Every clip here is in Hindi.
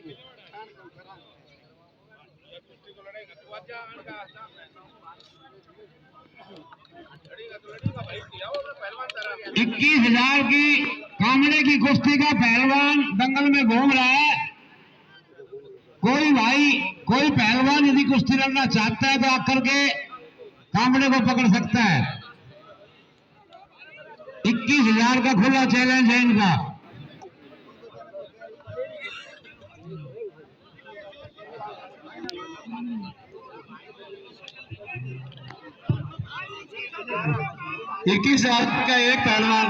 ₹21,000 की कामड़े की कुश्ती का पहलवान दंगल में घूम रहा है। कोई भाई कोई पहलवान यदि कुश्ती लड़ना चाहता है तो आकर के कामड़े को पकड़ सकता है। 21,000 का खुला चैलेंज है इनका। इक्कीस हजार का एक पहलवान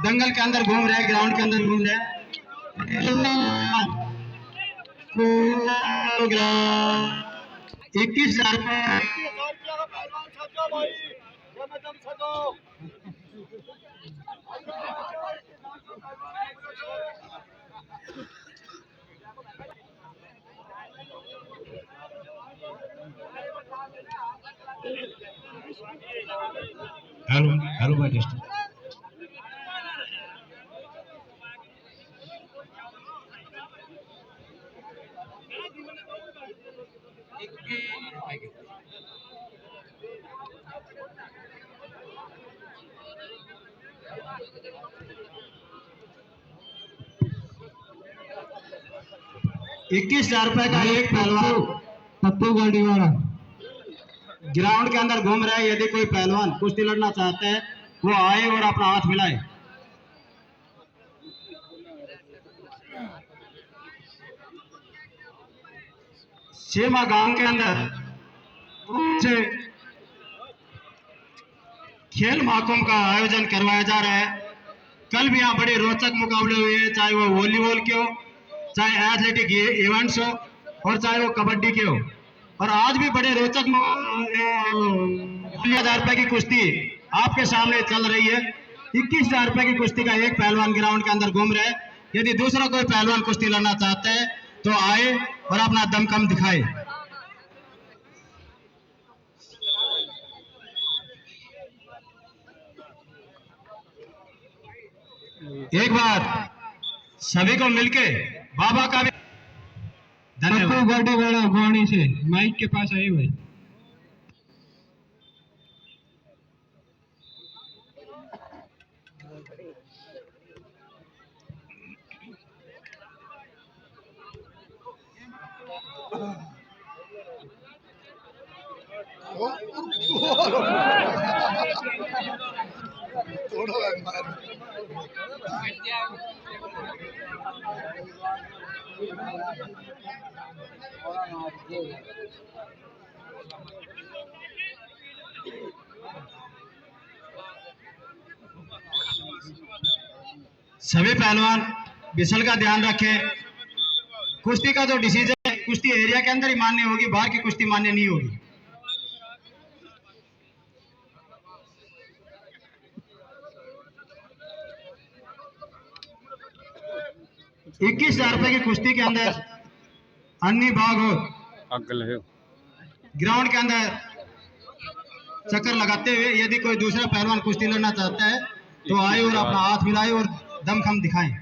दंगल के अंदर घूम रहा है, ग्राउंड के अंदर घूम रहा है। 21,000 हेलो हेलो भाई दोस्तों, ₹21,000 का एक पहलवान पप्पू गाड़ी वाला ग्राउंड के अंदर घूम रहा है। यदि कोई पहलवान कुश्ती लड़ना चाहता है वो आए और अपना हाथ मिलाए। सीमा गांव के अंदर खेल महाकुंभ का आयोजन करवाया जा रहा है। कल भी यहाँ बड़े रोचक मुकाबले हुए हैं, चाहे वो वॉलीबॉल के हो, चाहे एथलेटिक इवेंट्स हो और चाहे वो कबड्डी के हो। और आज भी बड़े रोचक ₹20,000 की कुश्ती आपके सामने चल रही है। ₹21,000 की कुश्ती का एक पहलवान ग्राउंड के अंदर घूम रहा है। यदि दूसरा कोई पहलवान कुश्ती लड़ना चाहता है तो आए और अपना दमखम दिखाए। एक बार सभी को मिलके बाबा का भी धन्यवाद। वाणी से माइक के पास आए भाई। सभी पहलवान बिसल का ध्यान रखें। कुश्ती का जो डिसीजन है कुश्ती एरिया के अंदर ही मान्य होगी, बाहर की कुश्ती मान्य नहीं होगी। ₹21,000 की कुश्ती के अंदर अन्नी भाग हो ग्राउंड के अंदर चक्कर लगाते हुए यदि कोई दूसरा पहलवान कुश्ती लड़ना चाहता है तो आए और अपना हाथ मिलाए और दमखम दिखाएं।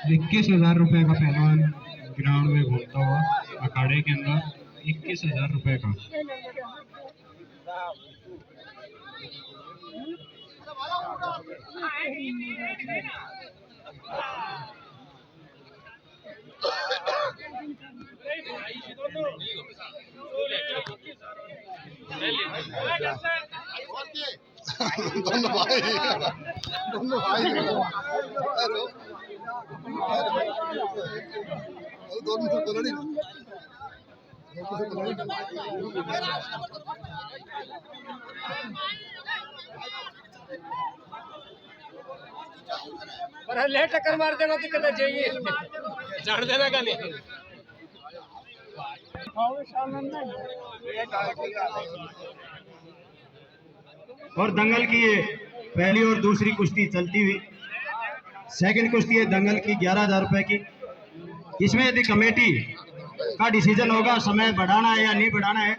₹21,000 का पहलवान ग्राउंड में घूमता हुआ अखाड़े के अंदर। ₹21,000 का दोनों भाई दोनों से बोलनी पर ले टक्कर मार देगा तो कितना चाहिए झाड़ देना का नहीं और दंगल की ये पहली और दूसरी कुश्ती चलती हुई सेकंड कुश्ती है दंगल की 11,000 रुपए की। इसमें यदि कमेटी का डिसीजन होगा समय बढ़ाना है या नहीं बढ़ाना है,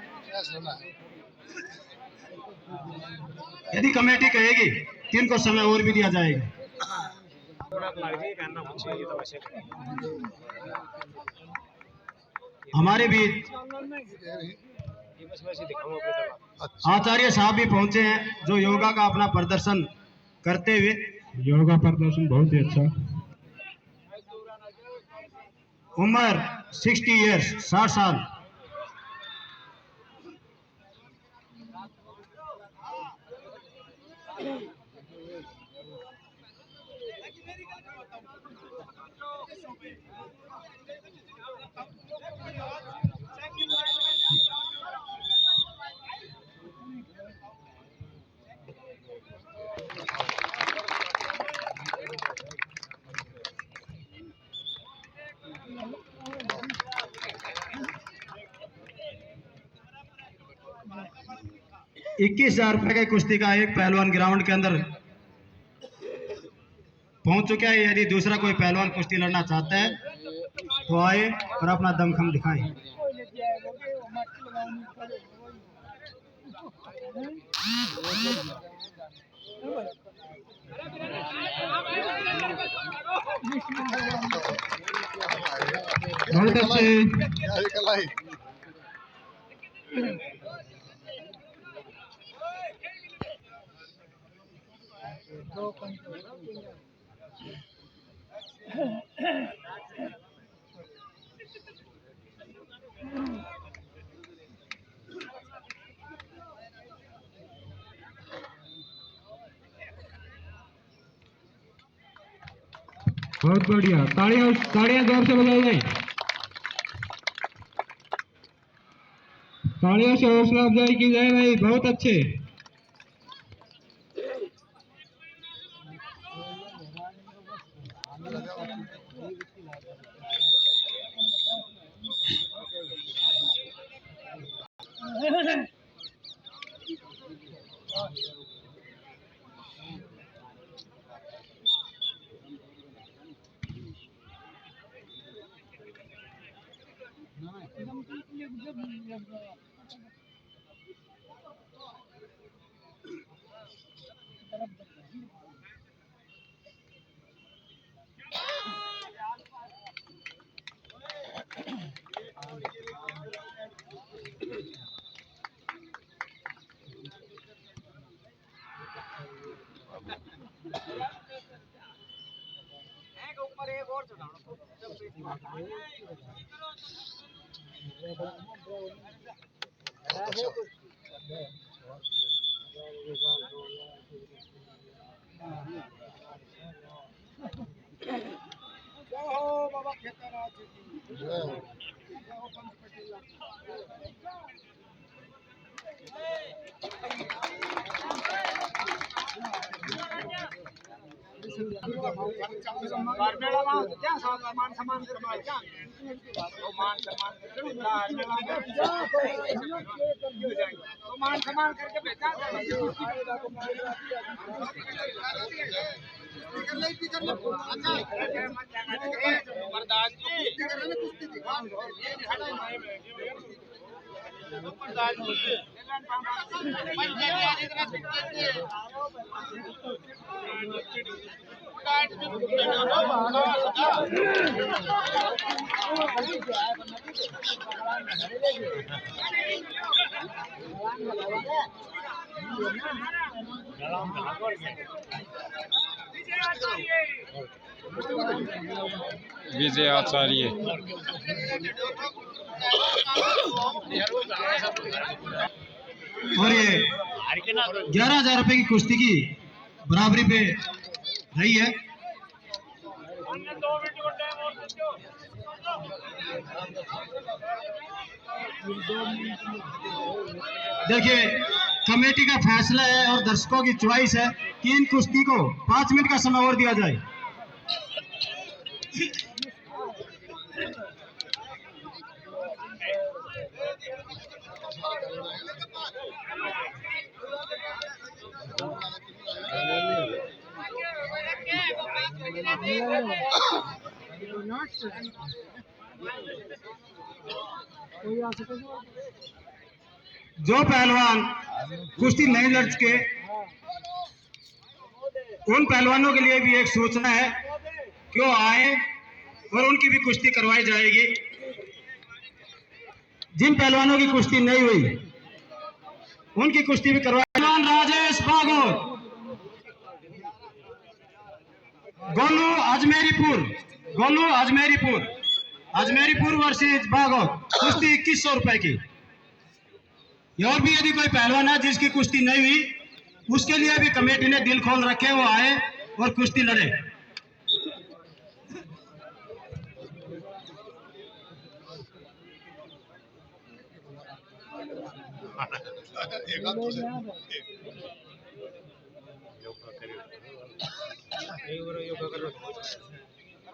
यदि कमेटी कहेगी तो इनको समय और भी दिया जाएगा। हमारे बीच आचार्य साहब भी पहुंचे हैं जो योगा का अपना प्रदर्शन करते हुए, योगा प्रदर्शन बहुत ही अच्छा। उम्र 60 इयर्स 60 साल। ₹21,000 के कुश्ती का एक पहलवान ग्राउंड के अंदर पहुंच चुका है। यदि दूसरा कोई पहलवान कुश्ती लड़ना चाहता है तो आए और अपना दमखम दिखाएं। बहुत अच्छे। बहुत बढ़िया, तालियां तालियां जोर से बजाई जाए, तालियों से हौसला अफजाई की जाए भाई, बहुत अच्छे। ऊपर एक और बाबा खेतराज मान सम्मान करके भेजा विजय आचार्य। और ये 11,000 रुपए की कुश्ती की बराबरी पे रही है। देखिए, कमेटी का फैसला है और दर्शकों की चॉइस है कि इन कुश्ती को 5 मिनट का समय और दिया जाए। जो पहलवान कुश्ती नहीं लड़ चुके, उन पहलवानों के लिए भी एक सूचना है कि वो आए और उनकी भी कुश्ती करवाई जाएगी। जिन पहलवानों की कुश्ती नहीं हुई उनकी कुश्ती भी करवाई। पहलवान राजेश भागवत, गोलू अजमेरीपुर वर्सेज भागवत, कुश्ती 2100 रुपए की। और भी यदि कोई पहलवान है जिसकी कुश्ती नहीं हुई, उसके लिए भी कमेटी ने दिल खोल रखे, वो आए और कुश्ती लड़े।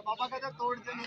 बाबा का तोड़ देना।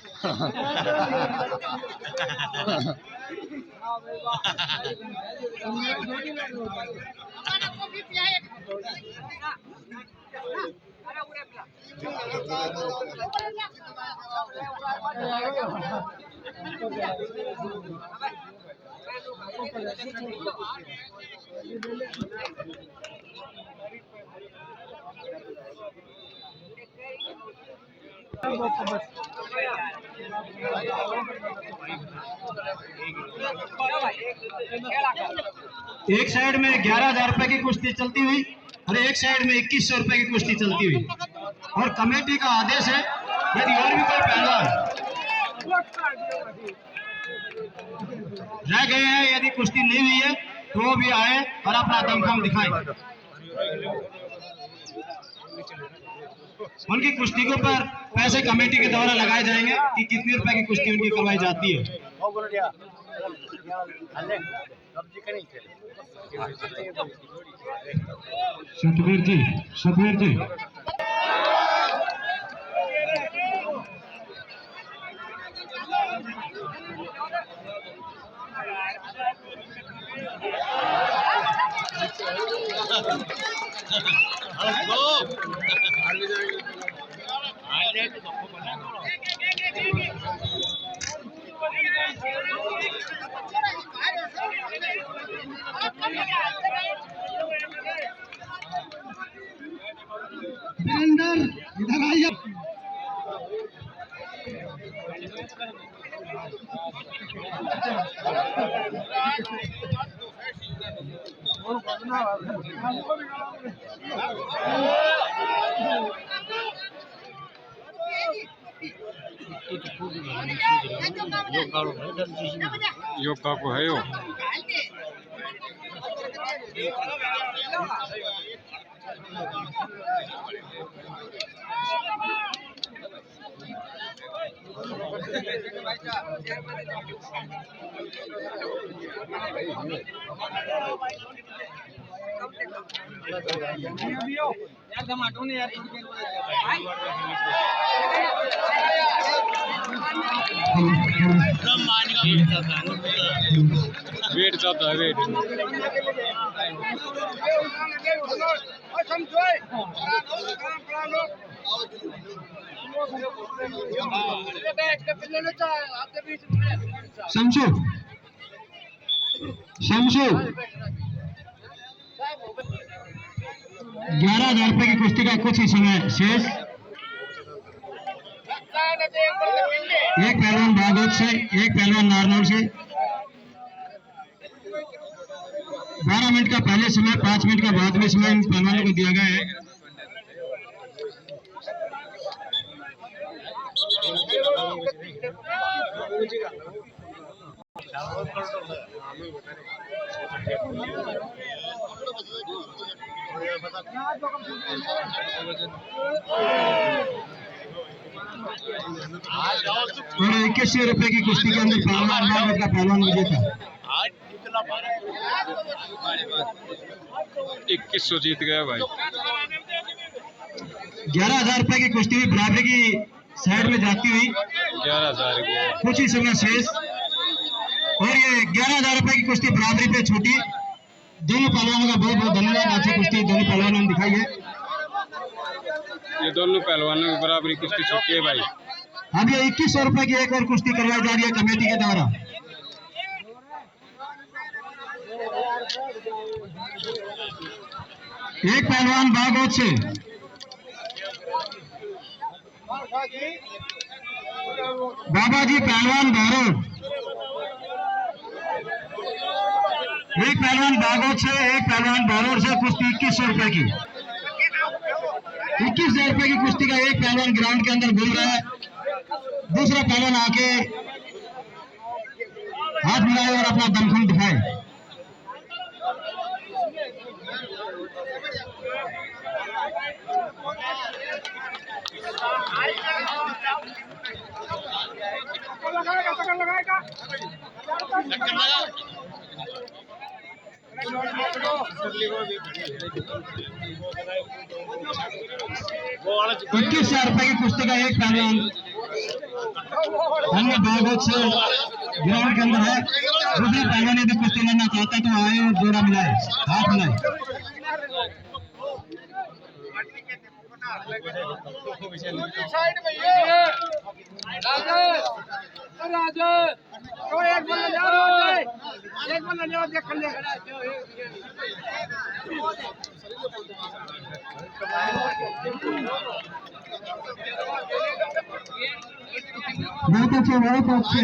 एक साइड में 11,000 रुपए की कुश्ती चलती हुई और एक साइड में 2100 रुपए की कुश्ती चलती हुई। और कमेटी का आदेश है यदि और भी कोई पहलवान रह गए हैं, यदि कुश्ती नहीं हुई है, तो वो भी आए और अपना दमखम दिखाएं। उनकी कुश्तियों पर पैसे कमेटी के द्वारा लगाए जाएंगे कि कितने रुपए की कुश्ती उनकी करवाई जाती है। सतवीर जी इधर आइए। योगा को है यो वेट ज्यादा है वेट शमशू 11,000 रुपए की कुश्ती का कुछ ही समय शेष। एक पहलवान भागवत से, एक पहलवान नारनौल से। 12 मिनट का पहले समय, 5 मिनट का बाद में समय इन पहलवानों को दिया गया है। और 2100 रुपए की कुश्ती के अंदर पहलवान का पहलवान विजेता 2100 जीत गया भाई। 11,000 रुपए की कुश्ती बराबरी की साइड में जाती हुई 11,000 कुछ ही समय शेष, और ये 11,000 रुपए की कुश्ती बराबरी पे छूटी। दोनों पहलवानों का बहुत बहुत धन्यवाद। अच्छी कुश्ती दोनों पहलवानों ने दिखाई है। ये दोनों पहलवानों की बराबरी कुश्ती छूटी है भाई। अब ये 2100 रुपए की एक और कुश्ती करवाई जा रही है कमेटी के द्वारा। एक पहलवान बागोच से बाबा जी पहलवान भैरव, एक पहलवान बागोच से, एक पहलवान भैरव से कुश्ती 2100 रुपए की। 21,000 रुपए की कुश्ती का एक पहलवान ग्राउंड के अंदर घूम रहा है, दूसरा पहलवान आके हाथ मिलाए और अपना दमखम दिखाए। इक्कीस 21,000 रुपए की कुश्ती का एक पहलवान अन्य बागोच से ग्राउंड के अंदर है। दूसरे पहलवान यदि कुश्ती लड़ना चाहता है तो आए और जोड़ा मिलाए, हाथ मिलाए। साइड में ये राजा तो एक बंदा जाओ देख ले। बहुत अच्छे, बहुत अच्छे।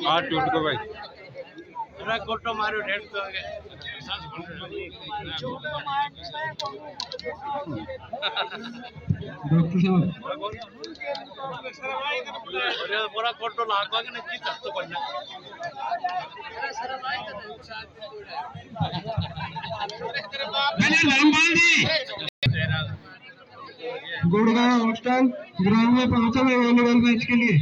हाथ टूट गया भाई। कोटो मारो ढेर तो डॉक्टर साहब पूरा कोटो लाग ना की तक तो बनना गुड़गांव हॉस्टल ग्राउंड में पहुंचा है वॉलीबॉल मैच के लिए।